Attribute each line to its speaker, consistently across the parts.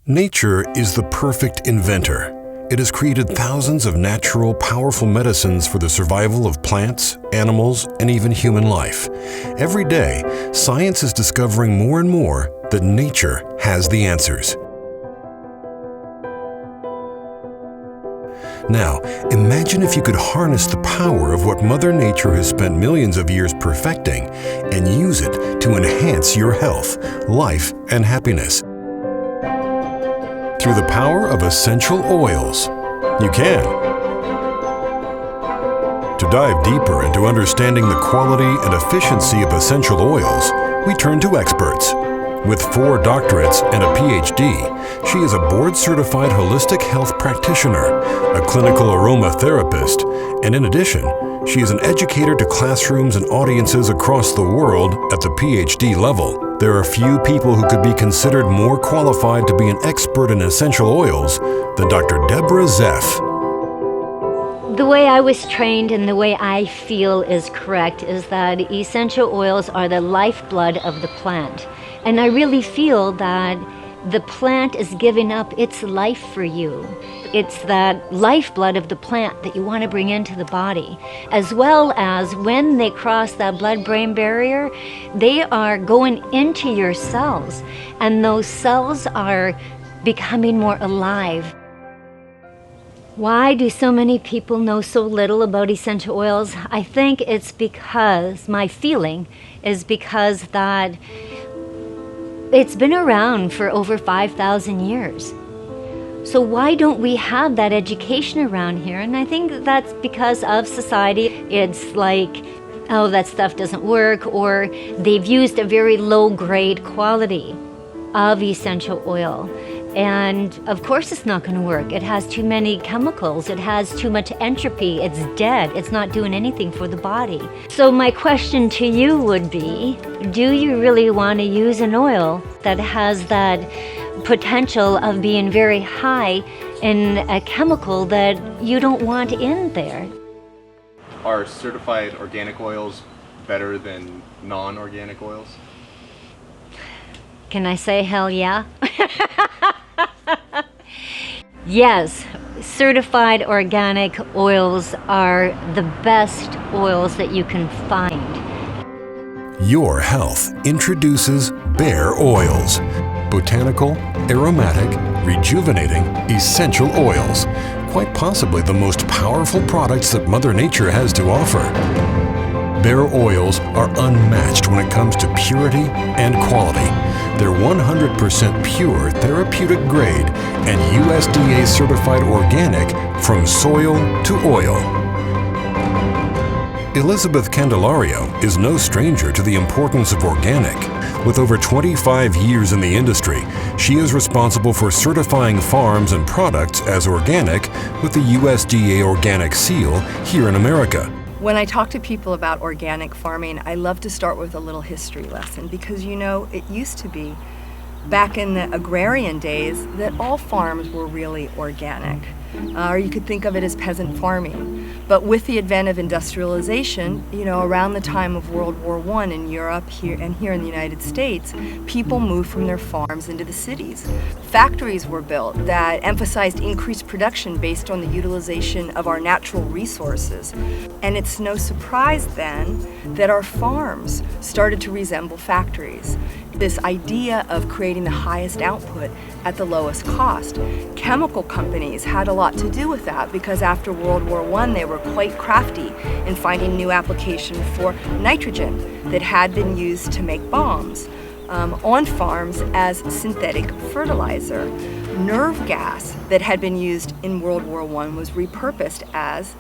Speaker 1: Nature is the perfect inventor. It has created thousands of natural, powerful medicines for the survival of plants, animals, and even human life. Every day, science is discovering more and more that nature has the answers. Now, imagine if you could harness the power of what Mother Nature has spent millions of years perfecting and use it to enhance your health, life, and happiness. Through the power of essential oils, you can. To dive deeper into understanding the quality and efficiency of essential oils, we turn to experts. With 4 doctorates and a PhD, she is a board-certified holistic health practitioner, a clinical aromatherapist, and in addition, she is an educator to classrooms and audiences across the world at the PhD level. There are few people who could be considered more qualified to be an expert in essential oils than Dr. Deborah Zeff.
Speaker 2: The way I was trained and the way I feel is correct is that essential oils are the lifeblood of the plant. And I really feel that the plant is giving up its life for you. It's that lifeblood of the plant that you want to bring into the body, as well as when they cross that blood-brain barrier, they are going into your cells, and those cells are becoming more alive. Why do so many people know so little about essential oils? I think it's because, my feeling is because that it's been around for over 5,000 years. So why don't we have that education around here? And I think that's because of society. It's like, oh, that stuff doesn't work, or they've used a very low grade quality of essential oil. And of course it's not going to work. It has too many chemicals. It has too much entropy. It's dead. It's not doing anything for the body. So my question to you would be, do you really want to use an oil that has that potential of being very high in a chemical that you don't want in there?
Speaker 3: Are certified organic oils better than non-organic oils?
Speaker 2: Can I say hell yeah? Yes, certified organic oils are the best oils that you can find.
Speaker 1: Your Health introduces Bare Oils. Botanical, aromatic, rejuvenating, essential oils. Quite possibly the most powerful products that Mother Nature has to offer. Bare oils are unmatched when it comes to purity and quality. They're 100% pure, therapeutic grade, and USDA certified organic from soil to oil. Elizabeth Candelario is no stranger to the importance of organic. With over 25 years in the industry, she is responsible for certifying farms and products as organic with the USDA Organic Seal here in America.
Speaker 4: When I talk to people about organic farming, I love to start with a little history lesson because, you know, it used to be back in the agrarian days that all farms were really organic, or you could think of it as peasant farming. But with the advent of industrialization, you know, around the time of World War I in Europe here in the United States, people moved from their farms into the cities. Factories were built that emphasized increased production based on the utilization of our natural resources. And it's no surprise then that our farms started to resemble factories. This idea of creating the highest output at the lowest cost. Chemical companies had a lot to do with that because after World War I they were quite crafty in finding new application for nitrogen that had been used to make bombs on farms as synthetic fertilizer. Nerve gas that had been used in World War I was repurposed as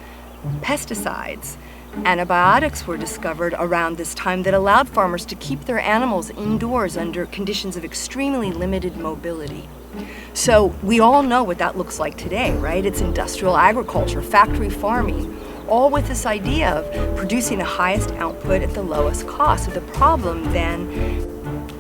Speaker 4: pesticides. Antibiotics were discovered around this time that allowed farmers to keep their animals indoors under conditions of extremely limited mobility. So we all know what that looks like today, right? It's industrial agriculture, factory farming, all with this idea of producing the highest output at the lowest cost. So the problem then,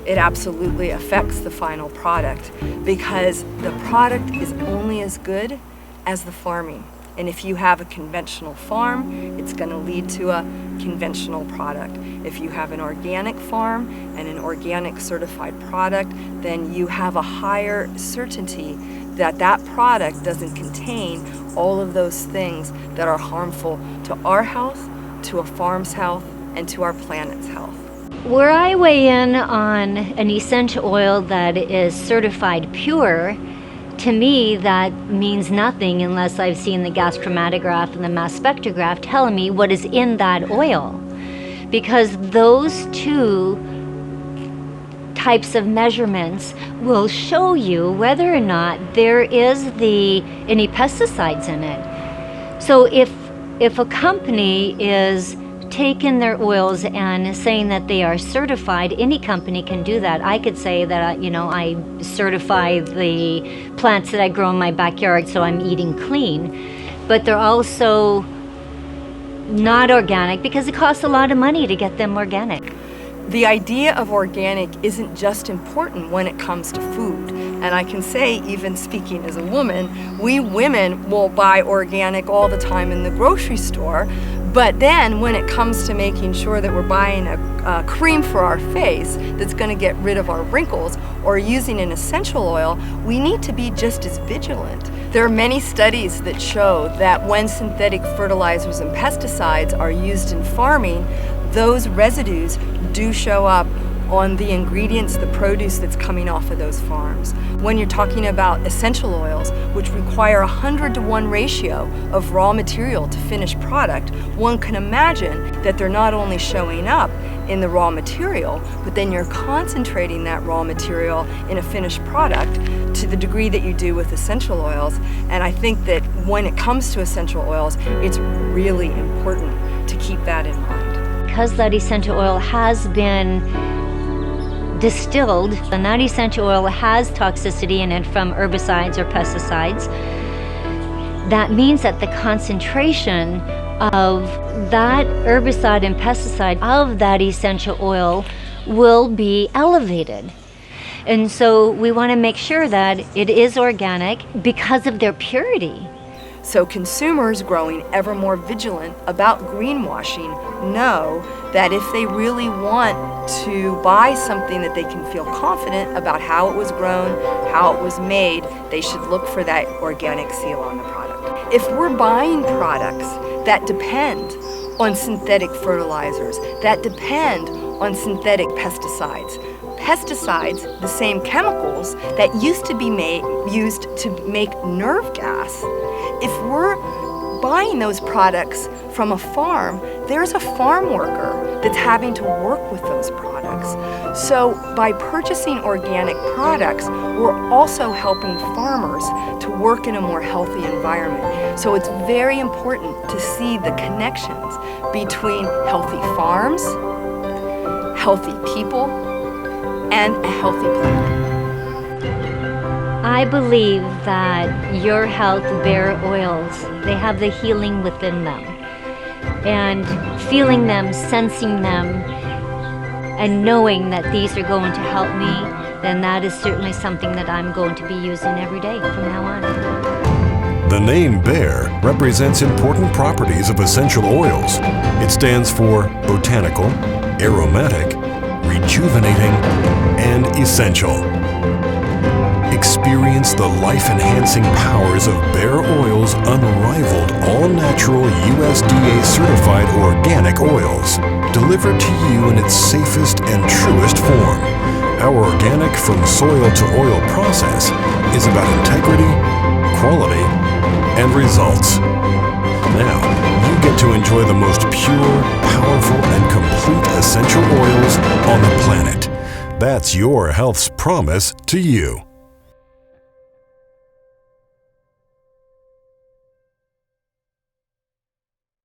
Speaker 4: it absolutely affects the final product because the product is only as good as the farming. And if you have a conventional farm, it's going to lead to a conventional product. If you have an organic farm and an organic certified product, then you have a higher certainty that that product doesn't contain all of those things that are harmful to our health, to a farm's health, and to our planet's health.
Speaker 2: Where I weigh in on an essential oil that is certified pure, to me that means nothing unless I've seen the gas chromatograph and the mass spectrograph telling me what is in that oil. Because those two types of measurements will show you whether or not there is any pesticides in it. So if a company is taking their oils and saying that they are certified, any company can do that. I could say that I certify the plants that I grow in my backyard, so I'm eating clean, but they're also not organic because it costs a lot of money to get them organic.
Speaker 4: The idea of organic isn't just important when it comes to food. And I can say, even speaking as a woman, we women will buy organic all the time in the grocery store. But then when it comes to making sure that we're buying a cream for our face that's going to get rid of our wrinkles, or using an essential oil, we need to be just as vigilant. There are many studies that show that when synthetic fertilizers and pesticides are used in farming, those residues do show up on the ingredients, the produce that's coming off of those farms. When you're talking about essential oils, which require a 100-to-1 ratio of raw material to finished product, one can imagine that they're not only showing up in the raw material, but then you're concentrating that raw material in a finished product to the degree that you do with essential oils. And I think that when it comes to essential oils, it's really important to keep that in mind.
Speaker 2: Because that essential oil has been distilled, and that essential oil has toxicity in it from herbicides or pesticides, that means that the concentration of that herbicide and pesticide of that essential oil will be elevated. And so we want to make sure that it is organic because of their purity.
Speaker 4: So consumers growing ever more vigilant about greenwashing know that if they really want to buy something that they can feel confident about how it was grown, how it was made, they should look for that organic seal on the product. If we're buying products that depend on synthetic fertilizers, that depend on synthetic pesticides, the same chemicals that used to be used to make nerve gas, if we're buying those products from a farm, there's a farm worker that's having to work with those products. So by purchasing organic products, we're also helping farmers to work in a more healthy environment. So it's very important to see the connections between healthy farms, healthy people, and a healthy planet.
Speaker 2: I believe that your health bear oils, they have the healing within them. And feeling them, sensing them, and knowing that these are going to help me, then that is certainly something that I'm going to be using every day from now on.
Speaker 1: The name Bayer represents important properties of essential oils. It stands for botanical, aromatic, rejuvenating, and essential. Experience the life-enhancing powers of Bayer Oil's unrivaled, all-natural USDA-certified organic oils, delivered to you in its safest and truest form. Our organic from-soil-to-oil process is about integrity, quality, and results. Now, you get to enjoy the most pure, powerful, and complete essential oils on the planet. That's your health's promise to you.